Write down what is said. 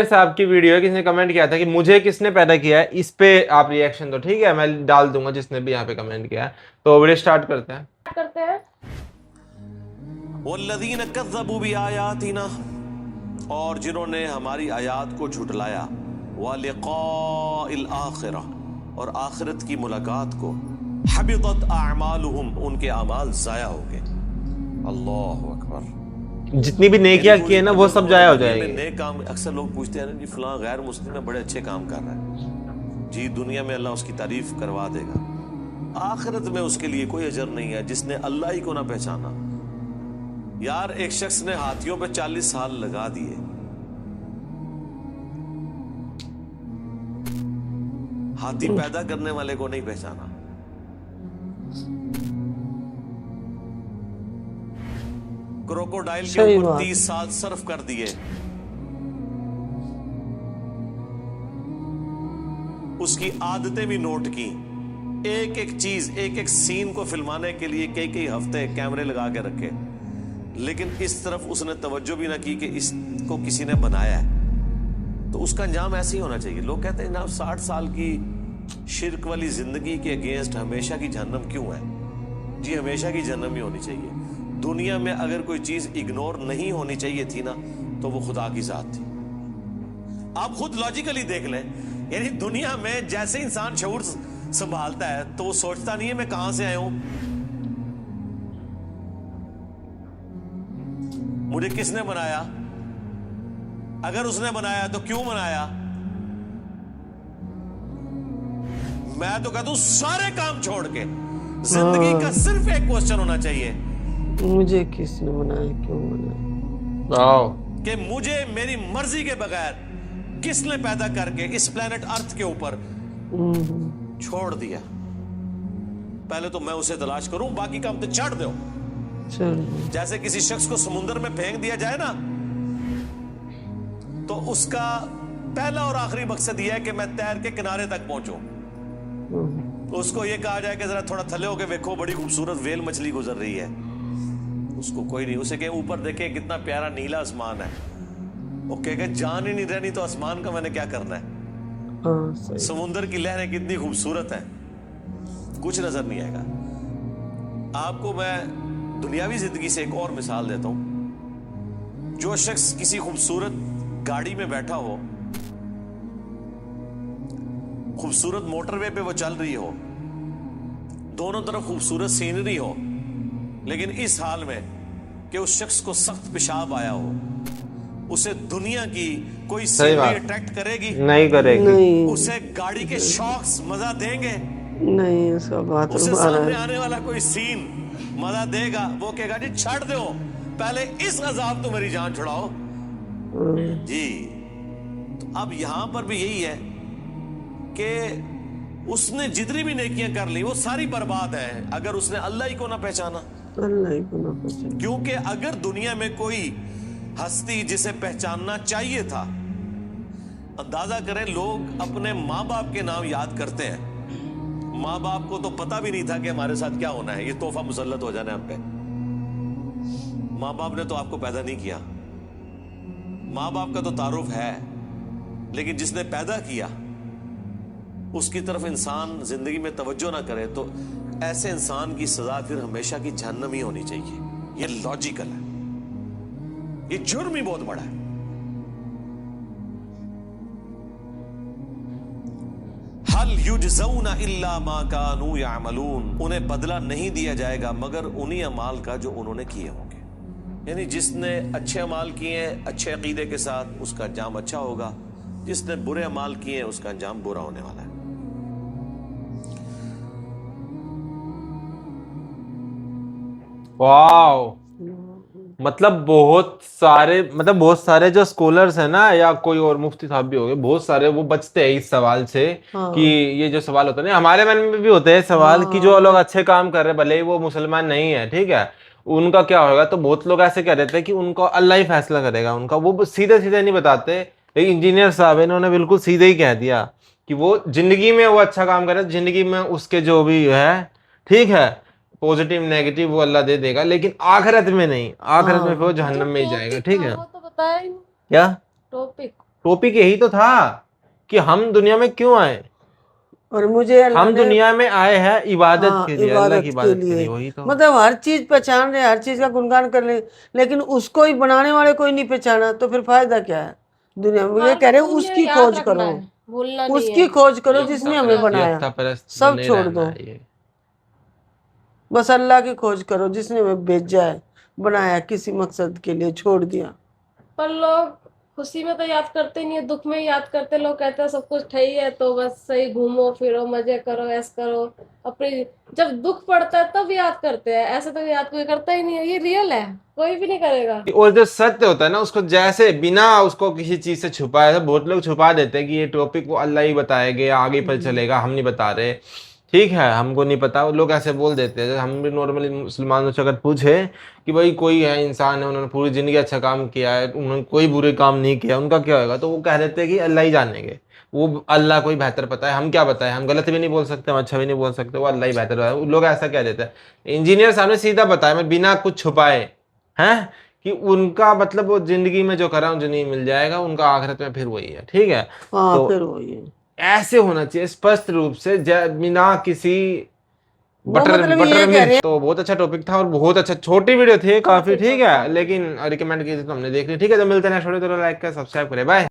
साहब की वीडियो है, किसी ने कमेंट किया था कि मुझे किसने पैदा किया है, इस पे आप रिएक्शन दो, ठीक है? मैं डाल दूंगा जिसने भी यहाँ पे कमेंट किया है। तो वीडियो स्टार्ट करते हैं। वल्लज़ीन कज़्ज़बू बिआयातिना, और जिन्होंने हमारी आयात को झुटलाया, व लिक़ाइल आखिरह, और आखिरत की मुलाकात को, हबितत अअमालुहुम, उनके अमाल जाया हो गए। अल्लाहु अकबर। जितनी भी नेकियां की है ना वो सब जाया हो जाएगी। नेक काम, अक्सर लोग पूछते हैं ना जी फलां गैर मुस्लिम है, बड़े अच्छे काम कर रहा है जी, दुनिया में अल्लाह उसकी तारीफ करवा देगा, आखिरत में उसके लिए कोई अजर नहीं है जिसने अल्लाह ही को ना पहचाना। यार एक शख्स ने हाथियों पे 40 साल लगा दिए, हाथी पैदा करने वाले को नहीं पहचाना। क्रोकोडाइल के ऊपर 30 साल सर्फ कर दिए, उसकी आदतें भी नोट की, एक एक चीज, एक एक सीन को फिल्माने के लिए कई कई हफ्ते कैमरे लगा के रखे, लेकिन इस तरफ उसने तवज्जो भी ना की कि इसको किसी ने बनाया है, तो उसका अंजाम ऐसे ही होना चाहिए। लोग कहते हैं ना 60 साल की शिरक वाली जिंदगी के अगेंस्ट हमेशा की जहन्नम क्यों है? जी हमेशा की जहन्नम ही होनी चाहिए। दुनिया में अगर कोई चीज इग्नोर नहीं होनी चाहिए थी ना, तो वो खुदा की जात थी। आप खुद लॉजिकली देख लें, यानी दुनिया में जैसे इंसान शऊर संभालता है तो वो सोचता नहीं है मैं कहां से आया हूं, मुझे किसने बनाया, अगर उसने बनाया तो क्यों बनाया। मैं तो कहता हूं सारे काम छोड़ के जिंदगी का सिर्फ एक क्वेश्चन होना चाहिए, मुझे किसने बनाया, क्यों बनाया, कि मुझे मेरी मर्जी के बगैर किसने पैदा करके इस प्लेनेट अर्थ के ऊपर छोड़ दिया। पहले तो मैं उसे तलाश करूं, बाकी काम तो छाड़ दो। जैसे किसी शख्स को समुद्र में फेंक दिया जाए ना, तो उसका पहला और आखिरी मकसद यह है कि मैं तैर के किनारे तक पहुंचूं। उसको यह कहा जाए कि जरा थोड़ा थले होके देखो, बड़ी खूबसूरत वेल मछली गुजर रही है, उसको कोई नहीं, उसे कहे ऊपर देखे कितना प्यारा नीला आसमान है, वो कहेगा जान ही नहीं रहनी तो आसमान का मैंने क्या करना है, समुद्र की लहरें कितनी खूबसूरत है, कुछ नजर नहीं आएगा। आपको मैं दुनियावी जिंदगी से एक और मिसाल देता हूं। जो शख्स किसी खूबसूरत गाड़ी में बैठा हो, खूबसूरत मोटरवे पे वो चल रही हो, दोनों तरफ खूबसूरत सीनरी हो, लेकिन इस हाल में कि उस शख्स को सख्त पेशाब आया हो, उसे दुनिया की कोई सीनरी अट्रैक्ट करेगी? नहीं करेगी। नहीं। उसे गाड़ी के शॉक्स मजा देंगे? नहीं। उसका बाथरूम, उसे सामने आने वाला कोई सीन मजा देगा? वो कहेगा जी छाड़ दो, पहले इस अजाब तो मेरी जान छुड़ाओ जी। तो अब यहां पर भी यही है कि उसने जितनी भी नेकियां कर ली वो सारी बर्बाद है अगर उसने अल्लाह ही को ना पहचाना। अल्लाह ही को ना पहचाना, क्योंकि अगर दुनिया में कोई हस्ती जिसे पहचानना चाहिए था, अंदाजा करें, लोग अपने माँ बाप के नाम याद करते हैं, माँ बाप को तो पता भी नहीं था कि हमारे साथ क्या होना है, ये तोहफा मुसल्लत हो जाना है हम पे। माँ बाप ने तो आपको पैदा नहीं किया, माँ बाप का तो तारुफ है, लेकिन जिसने पैदा किया उसकी तरफ इंसान जिंदगी में तवज्जो ना करे तो ऐसे इंसान की सजा फिर हमेशा की जहन्नम ही होनी चाहिए। ये लॉजिकल है, ये जुर्म ही बहुत बड़ा है। हल युजज़ौना इल्ला मा कानू यामलून, उन्हें बदला नहीं दिया जाएगा मगर उन्हीं अमाल का जो उन्होंने किए होंगे। यानी जिसने अच्छे अमाल किए हैं अच्छे अकीदे के साथ, उसका अंजाम अच्छा होगा, जिसने बुरे अमाल किए हैं उसका अंजाम बुरा होने वाला है। वाओ, मतलब बहुत सारे जो स्कॉलर्स हैं ना, या कोई और मुफ्ती साहब भी हो गए, बहुत सारे वो बचते हैं इस सवाल से। कि ये जो सवाल होता है ना, हमारे मन में भी होते हैं सवाल कि जो लोग अच्छे काम कर रहे हैं, भले ही वो मुसलमान नहीं है, ठीक है, उनका क्या होगा। तो बहुत लोग ऐसे कह देते हैं कि उनको अल्लाह ही फैसला करेगा उनका, वो सीधे सीधे नहीं बताते। लेकिन इंजीनियर साहब इन्होंने बिल्कुल सीधे ही कह दिया कि वो जिंदगी में वो अच्छा काम करे, जिंदगी में उसके जो भी है, ठीक है, पॉजिटिव नेगेटिव वो अल्लाह दे देगा, लेकिन आखिरत में नहीं, आखिरत में वो जहन्नम में ही जाएगा। ठीक है, वो तो बताया ही नहीं। क्या टॉपिक टॉपिक यही तो था कि हम दुनिया में क्यों आए। और मुझे अल्लाह हम ने दुनिया में आए हैं इबादत हाँ, के लिए, अल्लाह की इबादत के इबादत के लिए, लिए, वही तो। मतलब हर चीज पहचान रहे, हर चीज का गुणगान कर ले, लेकिन उसको ही बनाने वाले को ही नहीं पहचाना तो फिर फायदा क्या है दुनिया में। ये हाँ, कह रहे तो उसकी याद खोज रखना करो, है, भूलना नहीं उसकी है। खोज करो लोग जिसने भूल हमें जाते हैं। बनाया, यत्तापरस्त सब नहीं छोड़ रहना दो, है ये। बस अल्लाह की खोज करो जिसने हमें भेजा है, बनाया किसी मकसद के लिए, छोड़ दिया। पर लोग खुशी में तो याद करते नहीं है, दुख में ही याद करते। लोग कहते हैं सब कुछ सही है तो बस सही घूमो फिरो मजे करो ऐस करो अपनी, जब दुख पड़ता है तब याद करते हैं, ऐसे तो याद कोई करता ही नहीं है। ये रियल है, कोई भी नहीं करेगा। और जो सत्य होता है ना उसको जैसे बिना उसको किसी चीज से छुपाए, तो बहुत लोग छुपा देते हैं कि ये टॉपिक वो अल्लाह ही बताएगा, आगे पर चलेगा, हम नहीं बता रहे। ठीक है, हमको नहीं पता, वो लोग ऐसे बोल देते हैं। हम भी नॉर्मली मुसलमानों से अगर पूछे कि भाई कोई है इंसान है, उन्होंने पूरी जिंदगी अच्छा काम किया है, उन्होंने कोई बुरे काम नहीं किया, उनका क्या होगा, तो वो कह देते हैं कि अल्लाह ही जानेंगे, वो अल्लाह को ही बेहतर पता है, हम क्या बताएं, हम गलत भी नहीं बोल सकते, हम अच्छा भी नहीं बोल सकते, वो अल्लाह ही बेहतर है। वो लोग ऐसा कह देते हैं। इंजीनियर साहब ने सीधा बताया, मैं बिना कुछ छुपाए हैं कि उनका मतलब वो जिंदगी में जो करा जो नहीं मिल जाएगा, उनका आखिरत में फिर वही है। ठीक है, हाँ तो फिर वही है, ऐसे होना चाहिए स्पष्ट रूप से, बिना किसी वो बटर मतलब बटर ये कह रहे मिल्क। तो बहुत अच्छा टॉपिक था और बहुत अच्छा, छोटी वीडियो थी काफी। ठीक है, लेकिन रिकमेंड की थी तो हमने देख ली। ठीक है, तो मिलते हैं नेक्स्ट वीडियो, तो लाइक कर सब्सक्राइब करें, बाय।